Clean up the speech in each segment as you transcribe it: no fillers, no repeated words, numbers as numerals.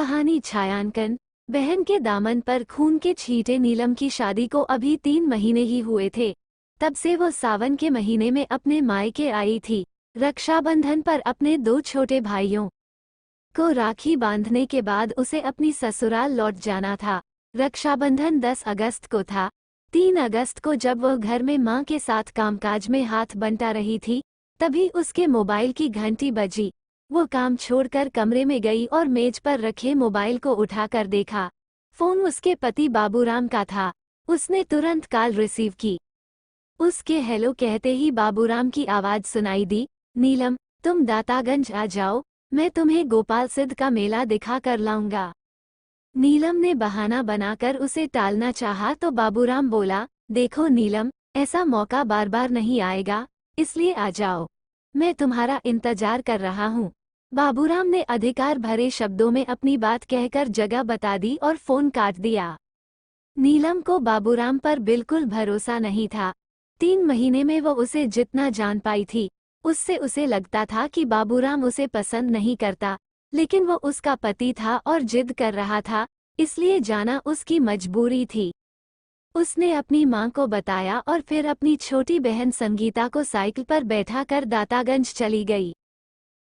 कहानी छायांकन। बहन के दामन पर खून के छींटे। नीलम की शादी को अभी 3 महीने ही हुए थे। तब से वो सावन के महीने में अपने मायके आई थी। रक्षाबंधन पर अपने 2 छोटे भाइयों को राखी बांधने के बाद उसे अपनी ससुराल लौट जाना था। रक्षाबंधन 10 अगस्त को था। 3 अगस्त को जब वह घर में मां के साथ कामकाज में हाथ बंटा रही थी, तभी उसके मोबाइल की घंटी बजी। वो काम छोड़कर कमरे में गई और मेज पर रखे मोबाइल को उठाकर देखा। फोन उसके पति बाबूराम का था। उसने तुरंत कॉल रिसीव की। उसके हेलो कहते ही बाबूराम की आवाज सुनाई दी, नीलम, तुम दातागंज आ जाओ, मैं तुम्हें गोपाल सिद्ध का मेला दिखा कर लाऊंगा। नीलम ने बहाना बनाकर उसे टालना चाहा तो बाबूराम बोला, देखो नीलम, ऐसा मौका बार बार नहीं आएगा, इसलिए आ जाओ, मैं तुम्हारा इंतजार कर रहा हूँ। बाबूराम ने अधिकार भरे शब्दों में अपनी बात कहकर जगह बता दी और फोन काट दिया। नीलम को बाबूराम पर बिल्कुल भरोसा नहीं था। 3 महीने में वो उसे जितना जान पाई थी, उससे उसे लगता था कि बाबूराम उसे पसंद नहीं करता, लेकिन वो उसका पति था और जिद कर रहा था, इसलिए जाना उसकी मजबूरी थी। उसने अपनी मां को बताया और फिर अपनी छोटी बहन संगीता को साइकिल पर बैठा कर दातागंज चली गई।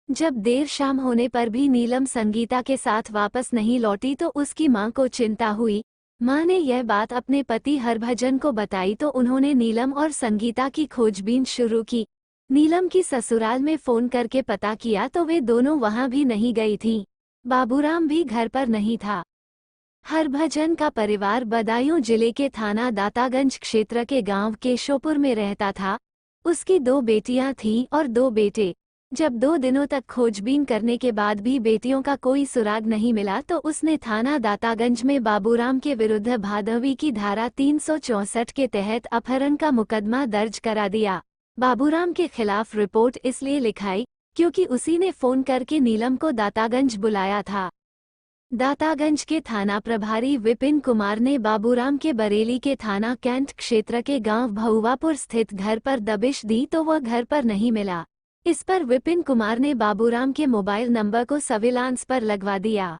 जब देर शाम होने पर भी नीलम संगीता के साथ वापस नहीं लौटी तो उसकी मां को चिंता हुई। मां ने यह बात अपने पति हरभजन को बताई तो उन्होंने नीलम और संगीता की खोजबीन शुरू की। नीलम की ससुराल में फोन करके पता किया तो वे दोनों वहां भी नहीं गई थीं। बाबूराम भी घर पर नहीं था। हरभजन का परिवार बदायूं जिले के थाना दातागंज क्षेत्र के गांव केशोपुर में रहता था। उसकी 2 बेटियां थीं और 2 बेटे। जब 2 दिनों तक खोजबीन करने के बाद भी बेटियों का कोई सुराग नहीं मिला तो उसने थाना दातागंज में बाबूराम के विरुद्ध भादवी की धारा 364 के तहत अपहरण का मुकदमा दर्ज करा दिया। बाबूराम के खिलाफ रिपोर्ट इसलिए लिखाई क्योंकि उसी ने फोन करके नीलम को दातागंज बुलाया था। दातागंज के थाना प्रभारी विपिन कुमार ने बाबूराम के बरेली के थाना कैंट क्षेत्र के गांव भहुवापुर स्थित घर पर दबिश दी तो वह घर पर नहीं मिला। इस पर विपिन कुमार ने बाबूराम के मोबाइल नंबर को सर्विलांस पर लगवा दिया।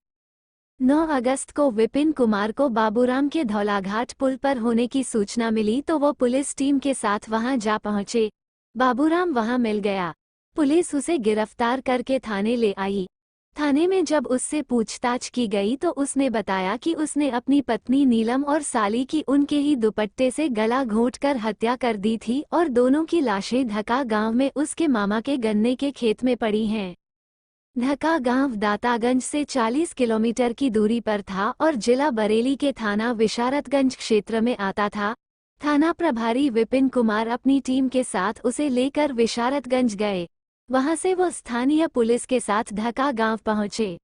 9 अगस्त को विपिन कुमार को बाबूराम के धौलाघाट पुल पर होने की सूचना मिली तो वो पुलिस टीम के साथ वहां जा पहुंचे। बाबूराम वहां मिल गया। पुलिस उसे गिरफ्तार करके थाने ले आई। थाने में जब उससे पूछताछ की गई तो उसने बताया कि उसने अपनी पत्नी नीलम और साली की उनके ही दुपट्टे से गला घोंटकर हत्या कर दी थी और दोनों की लाशें धका गांव में उसके मामा के गन्ने के खेत में पड़ी हैं। धका गांव दातागंज से 40 किलोमीटर की दूरी पर था और जिला बरेली के थाना विशारतगंज क्षेत्र में आता था। थाना प्रभारी विपिन कुमार अपनी टीम के साथ उसे लेकर विशारतगंज गए। वहां से वो स्थानीय पुलिस के साथ धका गांव पहुंचे।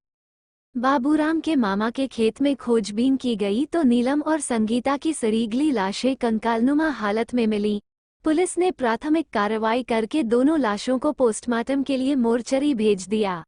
बाबूराम के मामा के खेत में खोजबीन की गई तो नीलम और संगीता की सरीगली लाशें कंकालनुमा हालत में मिली। पुलिस ने प्राथमिक कार्रवाई करके दोनों लाशों को पोस्टमार्टम के लिए मोर्चरी भेज दिया।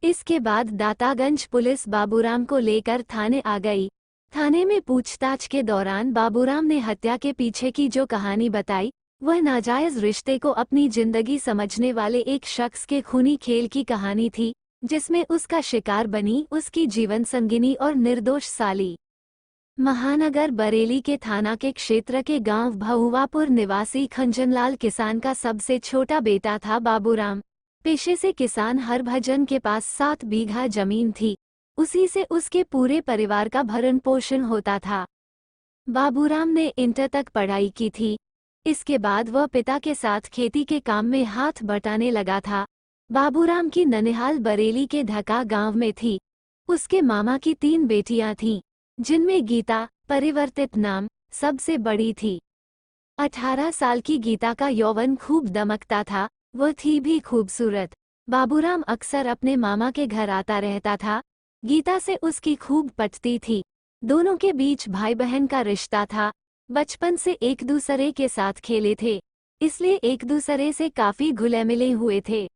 इसके बाद दातागंज पुलिस बाबूराम को लेकर थाने आ गई। थाने में पूछताछ के दौरान बाबूराम ने हत्या के पीछे की जो कहानी बताई, वह नाजायज रिश्ते को अपनी जिंदगी समझने वाले एक शख्स के खूनी खेल की कहानी थी, जिसमें उसका शिकार बनी उसकी जीवन संगिनी और निर्दोष साली। महानगर बरेली के थाना के क्षेत्र के गांव भहुवापुर निवासी खंजनलाल किसान का सबसे छोटा बेटा था बाबूराम। पेशे से किसान हरभजन के पास 7 बीघा जमीन थी। उसी से उसके पूरे परिवार का भरण पोषण होता था। बाबूराम ने इंटर तक पढ़ाई की थी। इसके बाद वह पिता के साथ खेती के काम में हाथ बटाने लगा था। बाबूराम की ननिहाल बरेली के धका गांव में थी। उसके मामा की 3 बेटियां थीं, जिनमें गीता, परिवर्तित नाम, सबसे बड़ी थी। 18 साल की गीता का यौवन खूब दमकता था, वह थी भी खूबसूरत। बाबूराम अक्सर अपने मामा के घर आता रहता था। गीता से उसकी खूब पटती थी। दोनों के बीच भाई बहन का रिश्ता था। बचपन से एक दूसरे के साथ खेले थे, इसलिए एक दूसरे से काफी घुले मिले हुए थे।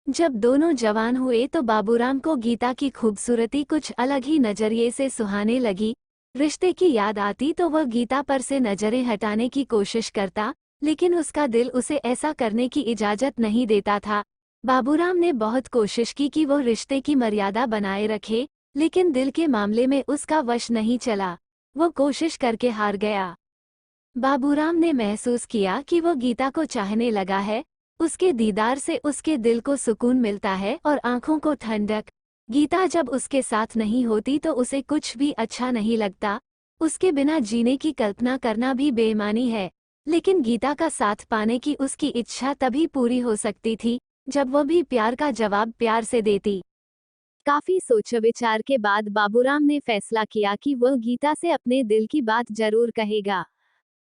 जब दोनों जवान हुए तो बाबूराम को गीता की खूबसूरती कुछ अलग ही नजरिए से सुहाने लगी। रिश्ते की याद आती तो वह गीता पर से नजरें हटाने की कोशिश करता, लेकिन उसका दिल उसे ऐसा करने की इजाजत नहीं देता था। बाबूराम ने बहुत कोशिश की कि वो रिश्ते की मर्यादा बनाए रखे, लेकिन दिल के मामले में उसका वश नहीं चला। वो कोशिश करके हार गया। बाबूराम ने महसूस किया कि वो गीता को चाहने लगा है। उसके दीदार से उसके दिल को सुकून मिलता है और आंखों को ठंडक। गीता जब उसके साथ नहीं होती तो उसे कुछ भी अच्छा नहीं लगता। उसके बिना जीने की कल्पना करना भी बेईमानी है। लेकिन गीता का साथ पाने की उसकी इच्छा तभी पूरी हो सकती थी जब वो भी प्यार का जवाब प्यार से देती। काफी सोच विचार के बाद बाबूराम ने फैसला किया कि वह गीता से अपने दिल की बात जरूर कहेगा।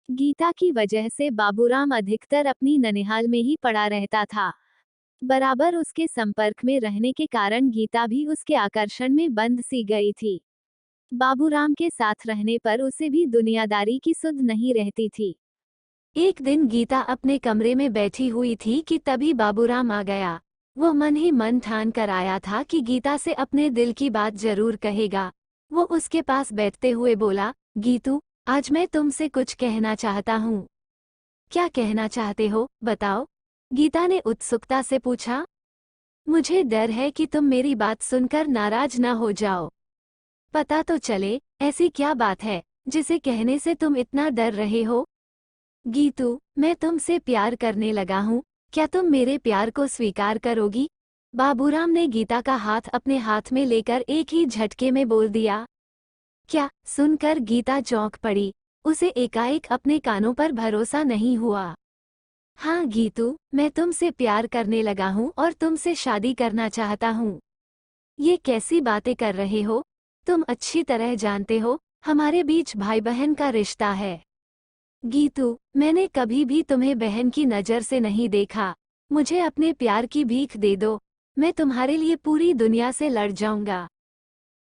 गीता की वजह से बाबूराम अधिकतर अपनी ननिहाल में ही पड़ा रहता था। बराबर उसके संपर्क में रहने के कारण गीता भी उसके आकर्षण में बंद सी गई थी। बाबूराम के साथ रहने पर उसे भी दुनियादारी की सुध नहीं रहती थी। एक दिन गीता अपने कमरे में बैठी हुई थी कि तभी बाबूराम आ गया। वो मन ही मन ठान कर आया था कि गीता से अपने दिल की बात जरूर कहेगा। वो उसके पास बैठते हुए बोला, गीतू, आज मैं तुमसे कुछ कहना चाहता हूँ। क्या कहना चाहते हो, बताओ? गीता ने उत्सुकता से पूछा। मुझे डर है कि तुम मेरी बात सुनकर नाराज न हो जाओ। पता तो चले, ऐसी क्या बात है जिसे कहने से तुम इतना डर रहे हो? गीतू, मैं तुमसे प्यार करने लगा हूँ। क्या तुम मेरे प्यार को स्वीकार करोगी? बाबूराम ने गीता का हाथ अपने हाथ में लेकर एक ही झटके में बोल दिया। क्या? सुनकर गीता चौंक पड़ी। उसे एकाएक अपने कानों पर भरोसा नहीं हुआ। हाँ गीतू, मैं तुमसे प्यार करने लगा हूँ और तुमसे शादी करना चाहता हूँ। ये कैसी बातें कर रहे हो? तुम अच्छी तरह जानते हो, हमारे बीच भाई बहन का रिश्ता है। गीतू, मैंने कभी भी तुम्हें बहन की नज़र से नहीं देखा। मुझे अपने प्यार की भीख दे दो। मैं तुम्हारे लिए पूरी दुनिया से लड़ जाऊंगा।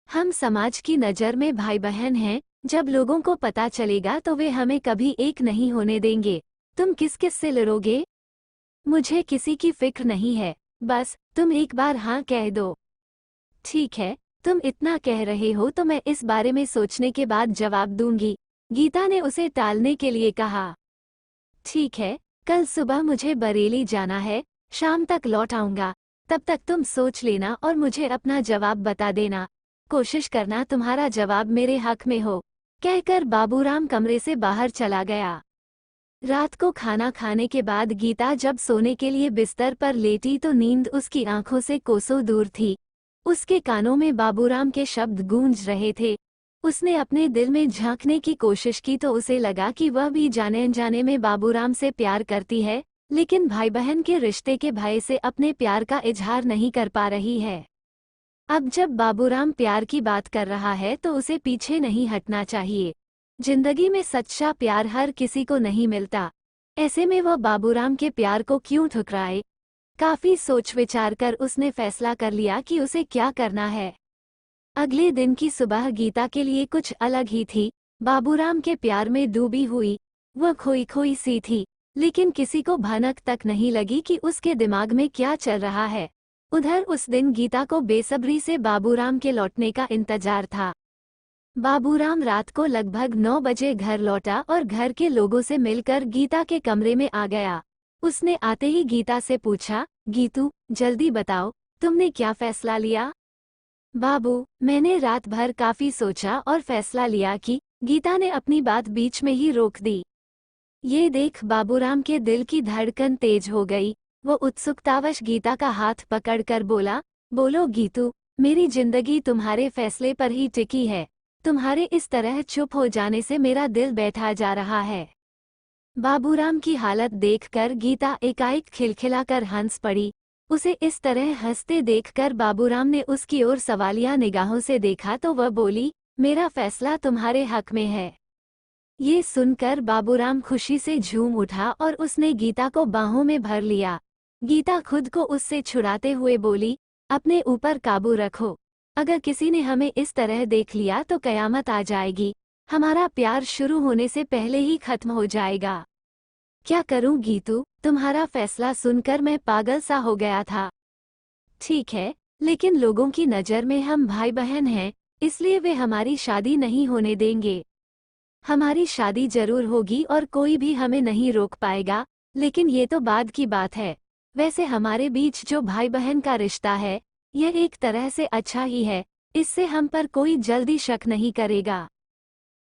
हम समाज की नज़र में भाई बहन हैं। जब लोगों को पता चलेगा तो वे हमें कभी एक नहीं होने देंगे। तुम किस किस से लड़ोगे? मुझे किसी की फिक्र नहीं है। बस तुम एक बार हाँ कह दो। ठीक है, तुम इतना कह रहे हो तो मैं इस बारे में सोचने के बाद जवाब दूंगी। गीता ने उसे टालने के लिए कहा। ठीक है, कल सुबह मुझे बरेली जाना है। शाम तक लौट आऊंगा। तब तक तुम सोच लेना और मुझे अपना जवाब बता देना। कोशिश करना तुम्हारा जवाब मेरे हक में हो। कहकर बाबूराम कमरे से बाहर चला गया। रात को खाना खाने के बाद गीता जब सोने के लिए बिस्तर पर लेटी तो नींद उसकी आंखों से कोसों दूर थी। उसके कानों में बाबूराम के शब्द गूंज रहे थे। उसने अपने दिल में झांकने की कोशिश की तो उसे लगा कि वह भी जाने अनजाने में बाबूराम से प्यार करती है, लेकिन भाई बहन के रिश्ते के भय से अपने प्यार का इजहार नहीं कर पा रही है। अब जब बाबूराम प्यार की बात कर रहा है तो उसे पीछे नहीं हटना चाहिए। जिंदगी में सच्चा प्यार हर किसी को नहीं मिलता। ऐसे में वह बाबूराम के प्यार को क्यों ठुकराए? काफी सोच विचार कर उसने फैसला कर लिया कि उसे क्या करना है। अगले दिन की सुबह गीता के लिए कुछ अलग ही थी। बाबूराम के प्यार में डूबी हुई वह खोई खोई सी थी, लेकिन किसी को भनक तक नहीं लगी कि उसके दिमाग में क्या चल रहा है। उधर उस दिन गीता को बेसब्री से बाबूराम के लौटने का इंतजार था। बाबूराम रात को लगभग 9 बजे घर लौटा और घर के लोगों से मिलकर गीता के कमरे में आ गया। उसने आते ही गीता से पूछा, गीतू, जल्दी बताओ, तुमने क्या फैसला लिया? बाबू, मैंने रात भर काफी सोचा और फैसला लिया कि। गीता ने अपनी बात बीच में ही रोक दी। ये देख बाबूराम के दिल की धड़कन तेज हो गई। वो उत्सुकतावश गीता का हाथ पकड़कर बोला, बोलो गीतू, मेरी जिंदगी तुम्हारे फैसले पर ही टिकी है। तुम्हारे इस तरह चुप हो जाने से मेरा दिल बैठा जा रहा है। बाबूराम की हालत देखकर गीता एकाएक खिलखिलाकर हंस पड़ी। उसे इस तरह हंसते देखकर बाबूराम ने उसकी ओर सवालिया निगाहों से देखा तो वह बोली, मेरा फैसला तुम्हारे हक में है। ये सुनकर बाबूराम खुशी से झूम उठा और उसने गीता को बाहों में भर लिया। गीता खुद को उससे छुड़ाते हुए बोली, अपने ऊपर काबू रखो। अगर किसी ने हमें इस तरह देख लिया तो कयामत आ जाएगी। हमारा प्यार शुरू होने से पहले ही खत्म हो जाएगा। क्या करूं गीतू, तुम्हारा फैसला सुनकर मैं पागल सा हो गया था। ठीक है, लेकिन लोगों की नज़र में हम भाई बहन हैं, इसलिए वे हमारी शादी नहीं होने देंगे। हमारी शादी जरूर होगी और कोई भी हमें नहीं रोक पाएगा, लेकिन ये तो बाद की बात है। वैसे हमारे बीच जो भाई बहन का रिश्ता है, यह एक तरह से अच्छा ही है। इससे हम पर कोई जल्दी शक नहीं करेगा।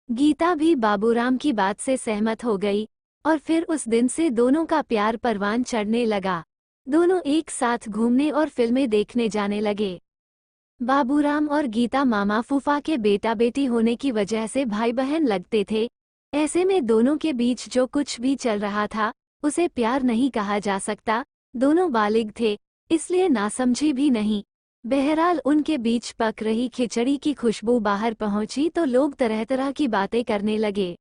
गीता भी बाबूराम की बात से सहमत हो गई और फिर उस दिन से दोनों का प्यार परवान चढ़ने लगा। दोनों एक साथ घूमने और फिल्में देखने जाने लगे। बाबूराम और गीता मामा फूफा के बेटा बेटी होने की वजह से भाई बहन लगते थे। ऐसे में दोनों के बीच जो कुछ भी चल रहा था उसे प्यार नहीं कहा जा सकता। दोनों बालिग थे, इसलिए नासमझी भी नहीं। बहरहाल उनके बीच पक रही खिचड़ी की खुशबू बाहर पहुंची तो लोग तरह तरह की बातें करने लगे।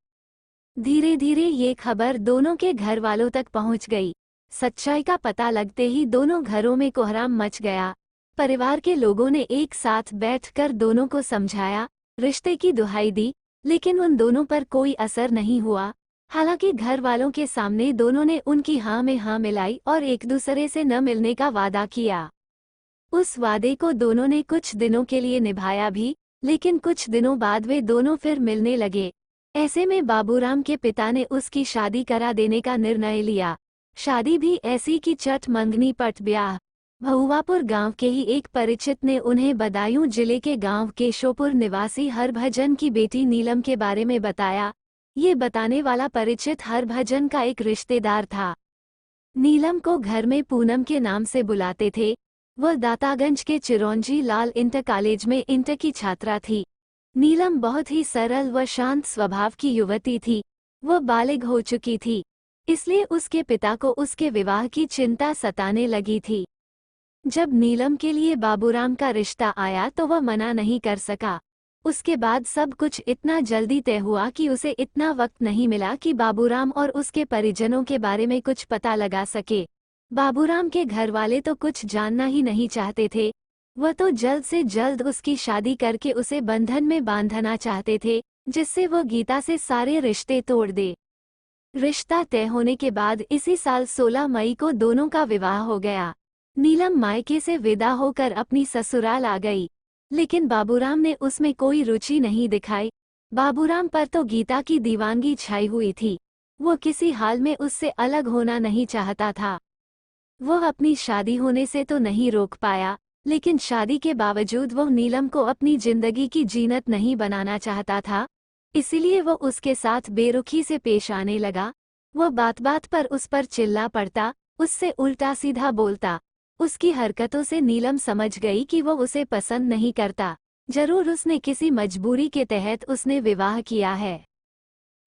धीरे धीरे ये खबर दोनों के घर वालों तक पहुंच गई। सच्चाई का पता लगते ही दोनों घरों में कोहराम मच गया। परिवार के लोगों ने एक साथ बैठकर दोनों को समझाया, रिश्ते की दुहाई दी, लेकिन उन दोनों पर कोई असर नहीं हुआ। हालांकि घर वालों के सामने दोनों ने उनकी हाँ में हाँ मिलाई और एक दूसरे से न मिलने का वादा किया। उस वादे को दोनों ने कुछ दिनों के लिए निभाया भी, लेकिन कुछ दिनों बाद वे दोनों फिर मिलने लगे। ऐसे में बाबूराम के पिता ने उसकी शादी करा देने का निर्णय लिया। शादी भी ऐसी की चट मंगनी पट ब्याह। भहुआपुर गांव के ही एक परिचित ने उन्हें बदायूं जिले के गांव केशोपुर निवासी हरभजन की बेटी नीलम के बारे में बताया। ये बताने वाला परिचित हरभजन का एक रिश्तेदार था। नीलम को घर में पूनम के नाम से बुलाते थे। वह दातागंज के चिरौंजी लाल इंटर कॉलेज में इंटर की छात्रा थी। नीलम बहुत ही सरल व शांत स्वभाव की युवती थी। वह बालिग हो चुकी थी, इसलिए उसके पिता को उसके विवाह की चिंता सताने लगी थी। जब नीलम के लिए बाबूराम का रिश्ता आया तो वह मना नहीं कर सका। उसके बाद सब कुछ इतना जल्दी तय हुआ कि उसे इतना वक्त नहीं मिला कि बाबूराम और उसके परिजनों के बारे में कुछ पता लगा सके। बाबूराम के घर वाले तो कुछ जानना ही नहीं चाहते थे। वह तो जल्द से जल्द उसकी शादी करके उसे बंधन में बांधना चाहते थे, जिससे वह गीता से सारे रिश्ते तोड़ दे। रिश्ता तय होने के बाद इसी साल 16 मई को दोनों का विवाह हो गया। नीलम मायके से विदा होकर अपनी ससुराल आ गई, लेकिन बाबूराम ने उसमें कोई रुचि नहीं दिखाई। बाबूराम पर तो गीता की दीवानगी छाई हुई थी। वो किसी हाल में उससे अलग होना नहीं चाहता था। वह अपनी शादी होने से तो नहीं रोक पाया, लेकिन शादी के बावजूद वह नीलम को अपनी जिंदगी की जीनत नहीं बनाना चाहता था। इसीलिए वह उसके साथ बेरुखी से पेश आने लगा। वह बात बात पर उस पर चिल्ला पड़ता, उससे उल्टा सीधा बोलता। उसकी हरकतों से नीलम समझ गई कि वो उसे पसंद नहीं करता। जरूर उसने किसी मजबूरी के तहत उसने विवाह किया है।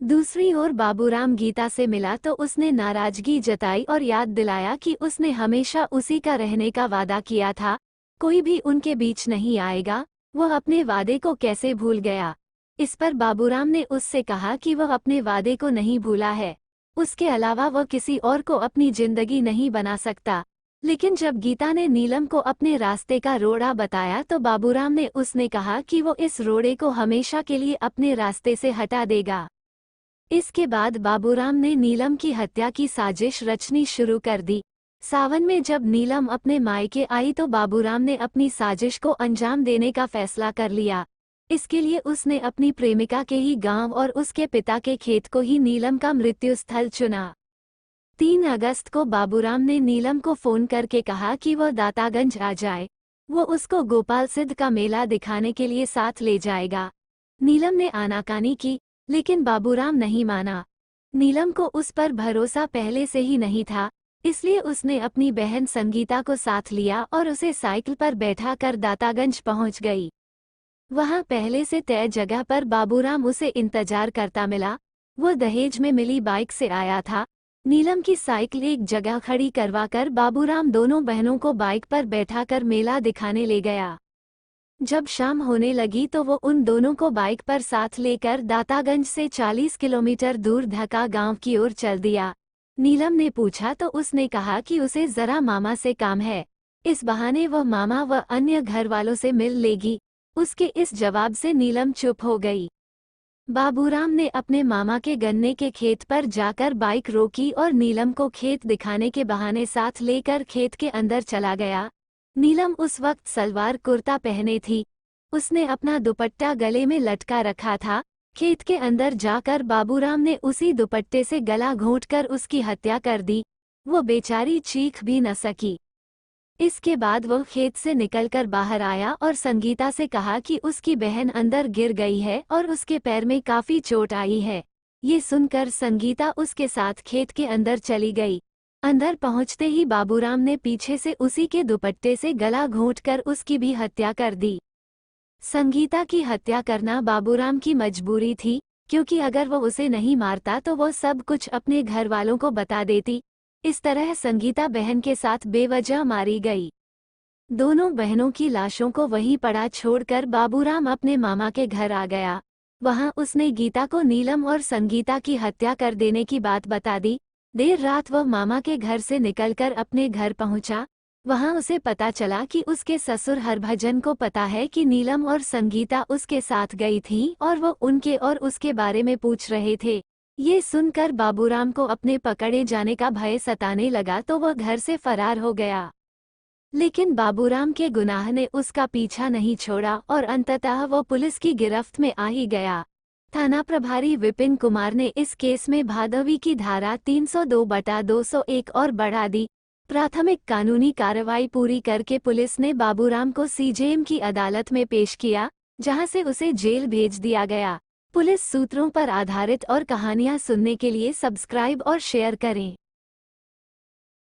दूसरी ओर बाबूराम गीता से मिला तो उसने नाराजगी जताई और याद दिलाया कि उसने हमेशा उसी का रहने का वादा किया था। कोई भी उनके बीच नहीं आएगा। वह अपने वादे को कैसे भूल गया। इस पर बाबूराम ने उससे कहा कि वह अपने वादे को नहीं भूला है। उसके अलावा वह किसी और को अपनी जिंदगी नहीं बना सकता। लेकिन जब गीता ने नीलम को अपने रास्ते का रोड़ा बताया तो बाबूराम ने उसने कहा कि वो इस रोड़े को हमेशा के लिए अपने रास्ते से हटा देगा। इसके बाद बाबूराम ने नीलम की हत्या की साजिश रचनी शुरू कर दी। सावन में जब नीलम अपने मायके आई तो बाबूराम ने अपनी साजिश को अंजाम देने का फैसला कर लिया। इसके लिए उसने अपनी प्रेमिका के ही गांव और उसके पिता के खेत को ही नीलम का मृत्यु स्थल चुना। 3 अगस्त को बाबूराम ने नीलम को फोन करके कहा कि वह दातागंज आ जाए। वो उसको गोपाल सिद्ध का मेला दिखाने के लिए साथ ले जाएगा। नीलम ने आनाकानी की, लेकिन बाबूराम नहीं माना। नीलम को उस पर भरोसा पहले से ही नहीं था, इसलिए उसने अपनी बहन संगीता को साथ लिया और उसे साइकिल पर बैठा कर दातागंज पहुंच गई। वहां पहले से तय जगह पर बाबूराम उसे इंतजार करता मिला। वो दहेज में मिली बाइक से आया था। नीलम की साइकिल एक जगह खड़ी करवाकर बाबूराम दोनों बहनों को बाइक पर बैठाकर मेला दिखाने ले गया। जब शाम होने लगी तो वो उन दोनों को बाइक पर साथ लेकर दातागंज से 40 किलोमीटर दूर ढका गांव की ओर चल दिया। नीलम ने पूछा तो उसने कहा कि उसे जरा मामा से काम है। इस बहाने वह मामा व अन्य घर वालों से मिल लेगी। उसके इस जवाब से नीलम चुप हो गई। बाबूराम ने अपने मामा के गन्ने के खेत पर जाकर बाइक रोकी और नीलम को खेत दिखाने के बहाने साथ लेकर खेत के अंदर चला गया। नीलम उस वक्त सलवार कुर्ता पहने थी। उसने अपना दुपट्टा गले में लटका रखा था। खेत के अंदर जाकर बाबूराम ने उसी दुपट्टे से गला घोंटकर उसकी हत्या कर दी। वो बेचारी चीख भी न सकी। इसके बाद वो खेत से निकलकर बाहर आया और संगीता से कहा कि उसकी बहन अंदर गिर गई है और उसके पैर में काफी चोट आई है। ये सुनकर संगीता उसके साथ खेत के अंदर चली गई। अंदर पहुंचते ही बाबूराम ने पीछे से उसी के दुपट्टे से गला घोंटकर उसकी भी हत्या कर दी। संगीता की हत्या करना बाबूराम की मजबूरी थी, क्योंकि अगर वो उसे नहीं मारता तो वो सब कुछ अपने घर वालों को बता देती। इस तरह संगीता बहन के साथ बेवजह मारी गई। दोनों बहनों की लाशों को वहीं पड़ा छोड़कर बाबूराम अपने मामा के घर आ गया। वहां उसने गीता को नीलम और संगीता की हत्या कर देने की बात बता दी। देर रात वह मामा के घर से निकलकर अपने घर पहुंचा। वहां उसे पता चला कि उसके ससुर हरभजन को पता है कि नीलम और संगीता उसके साथ गई थीं और वो उनके और उसके बारे में पूछ रहे थे। ये सुनकर बाबूराम को अपने पकड़े जाने का भय सताने लगा तो वह घर से फरार हो गया। लेकिन बाबूराम के गुनाह ने उसका पीछा नहीं छोड़ा और अंततः वो पुलिस की गिरफ्त में आ ही गया। थाना प्रभारी विपिन कुमार ने इस केस में भादवी की धारा 302/201 और बढ़ा दी। प्राथमिक कानूनी कार्रवाई पूरी करके पुलिस ने बाबूराम को सीजेएम की अदालत में पेश किया, जहां से उसे जेल भेज दिया गया। पुलिस सूत्रों पर आधारित और कहानियां सुनने के लिए सब्सक्राइब और शेयर करें।